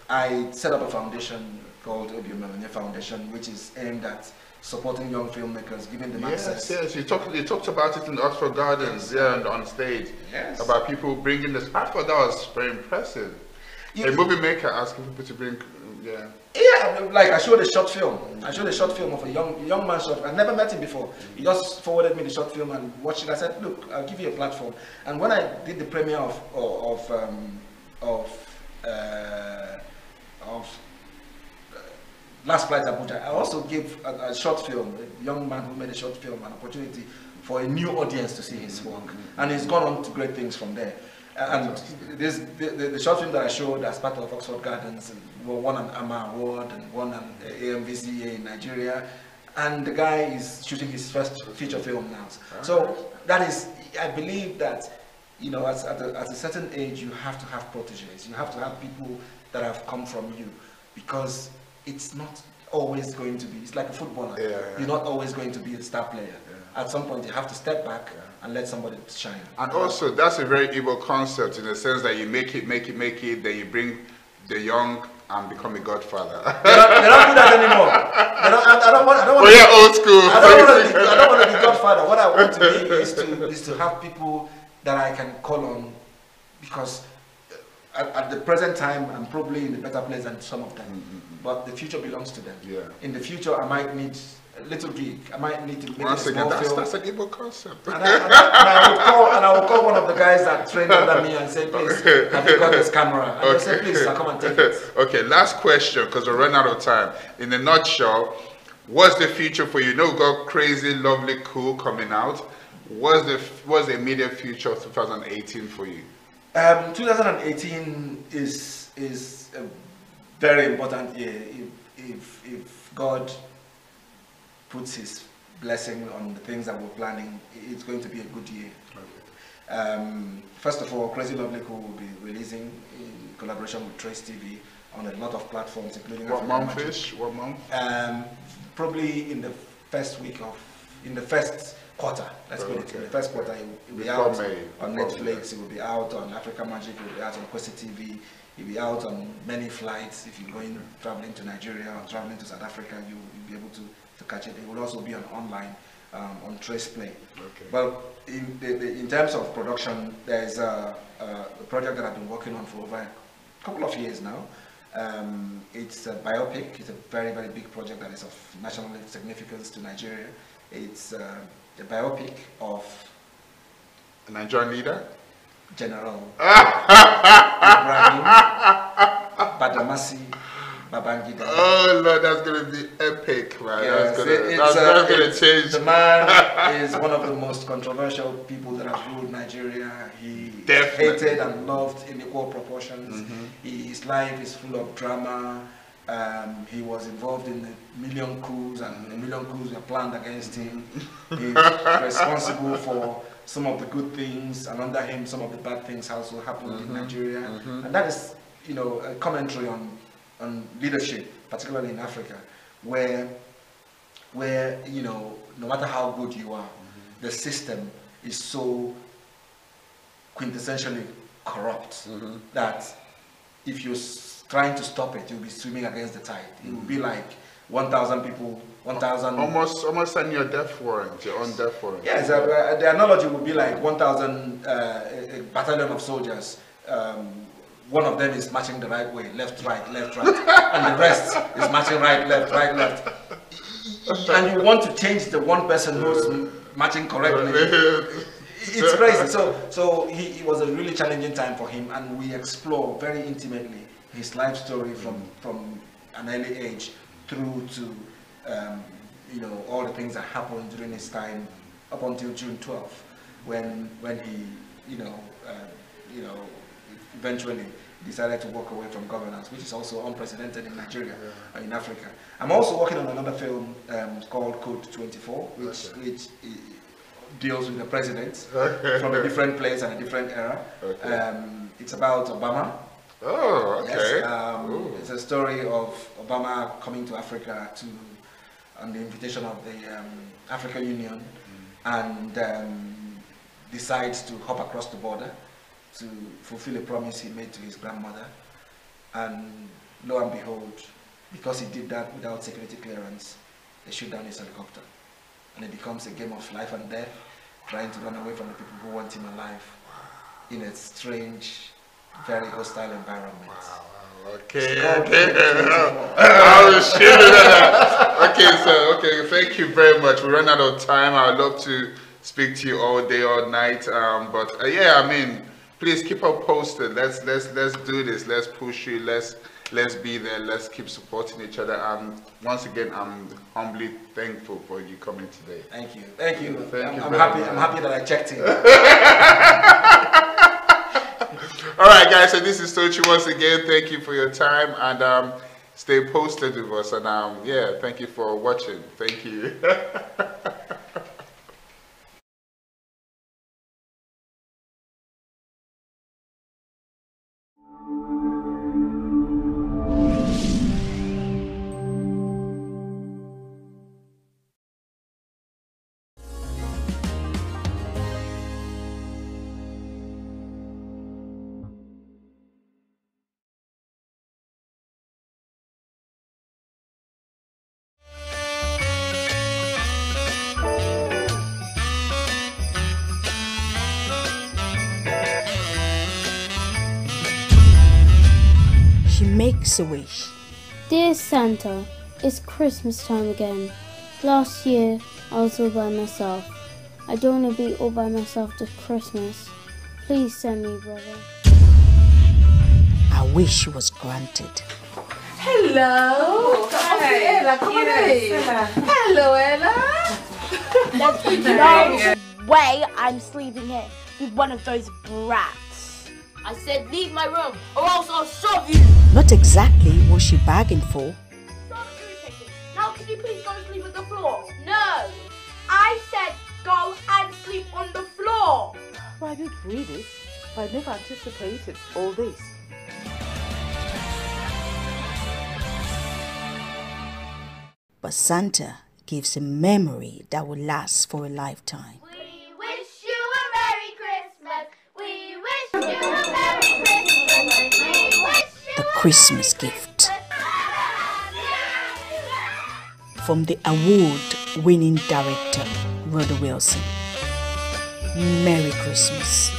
I set up a foundation called Obiomemene Foundation, which is aimed at supporting young filmmakers, giving them access. Yes, you talked about it in the Oxford Gardens, and on stage, about people bringing this. I thought that was very impressive. A movie maker asking people to bring, like I showed a short film. I showed a short film of a young man short. I never met him before. He just forwarded me the short film and watched it. I said, look, I'll give you a platform. And when I did the premiere of Last Flight Abuja, I also gave a short film, a young man who made a short film, an opportunity for a new audience to see his work. And he's gone on to great things from there. And the short film that I showed as part of Oxford Gardens won an AMA award and won an AMVCA in Nigeria. And the guy is shooting his first feature film now. So that is, I believe that, you know, at a certain age, you have to have proteges. You have to have people that have come from you, because it's not always going to be, it's like a footballer. You're not always going to be a star player. At some point, you have to step back and let somebody shine. And also, that's a very evil concept, in the sense that you make it, then you bring the young and become a godfather. They don't do that anymore. I don't want well, yeah, old school. I don't want to be godfather. What I want to be is to have people that I can call on, because at the present time, I'm probably in a better place than some of them. But the future belongs to them. In the future, I might need a little gig. I might need to make a small film. That's an evil concept. And I will call one of the guys that trained under me and say, please, have you got this camera? And they'll say, please, I'll come and take it. Okay, last question, because we're running out of time. In a nutshell, what's the future for you? You know, we've got Crazy, Lovely, Cool coming out. What's the immediate future of 2018 for you? 2018 is a very important year. If God puts his blessing on the things that we're planning, it's going to be a good year. First of all, Crazy Lovely Cool will be releasing in collaboration with Trace TV on a lot of platforms, including What month? Probably in the first quarter. Let's put it in the first quarter. It will be out on Netflix. It will be out on Africa Magic. It will be out on Kwesi TV. It will be out on many flights. If you're traveling to Nigeria or traveling to South Africa, you'll be able to catch it. It will also be online on Trace Play. Well, in terms of production, there's a project that I've been working on for over a couple of years now. It's a biopic. It's a very, very big project that is of national significance to Nigeria. It's a biopic of a Nigerian leader? General Ibrahim Badamasi Babangida. Oh Lord, that's going to be epic, man. Yes, that's going to change. The man is one of the most controversial people that have ruled Nigeria. He hated and loved in equal proportions. His life is full of drama. He was involved in a million coups, and a million coups were planned against him. He's responsible for some of the good things, and under him some of the bad things also happened in Nigeria. And that is, you know, a commentary on leadership, particularly in Africa, where you know, no matter how good you are, the system is so quintessentially corrupt that if you're trying to stop it, you'll be swimming against the tide. It will be like 1,000 people, 1,000... Almost send your death warrant, your own death warrant. Yes, the analogy would be like 1,000 a battalion of soldiers. One of them is marching the right way, left, right, and the rest is marching right, left. And you want to change the one person who's marching correctly. It's crazy. So it was a really challenging time for him, and we explore very intimately his life story from an early age through to all the things that happened during his time up until June 12th, when he eventually decided to walk away from governance, which is also unprecedented in Nigeria, in Africa. I'm also working on another film called Code 24, which deals with the presidents from a different place and a different era. It's about Obama. Oh, okay. Yes, it's a story of Obama coming to Africa on the invitation of the African Union, and decides to hop across the border to fulfill a promise he made to his grandmother. And lo and behold, because he did that without security clearance, they shoot down his helicopter. And it becomes a game of life and death, trying to run away from the people who want him alive in a strange, very hostile environment. Wow. Okay. Okay, thank you very much. We ran out of time. I'd love to speak to you all day, all night. Yeah, I mean, please keep us posted. Let's do this. Let's push you. Let's be there. Let's keep supporting each other. Once again, I'm humbly thankful for you coming today. Thank you. Thank you. I'm happy that I checked in. All right, guys. So this is Tochi once again. Thank you for your time, and stay posted with us. And yeah, thank you for watching. Thank you. She makes a wish. Dear Santa, it's Christmas time again. Last year I was all by myself. I don't want to be all by myself this Christmas. Please send me, brother. Her wish was granted. Hello! Hi. Ella, come on. Hello, Ella! No way I'm sleeping here with one of those brats. I said leave my room or else I'll shove you! Not exactly what she bargained for. Stop irritating. Now can you please go and sleep on the floor? No! I said go and sleep on the floor! Well, I did read it, but I never anticipated all this. But Santa gives a memory that will last for a lifetime. We wish you a Merry Christmas. We wish you a Merry Christmas. We wish you The Christmas gift. From the award-winning director, Rhoda Wilson. Merry Christmas.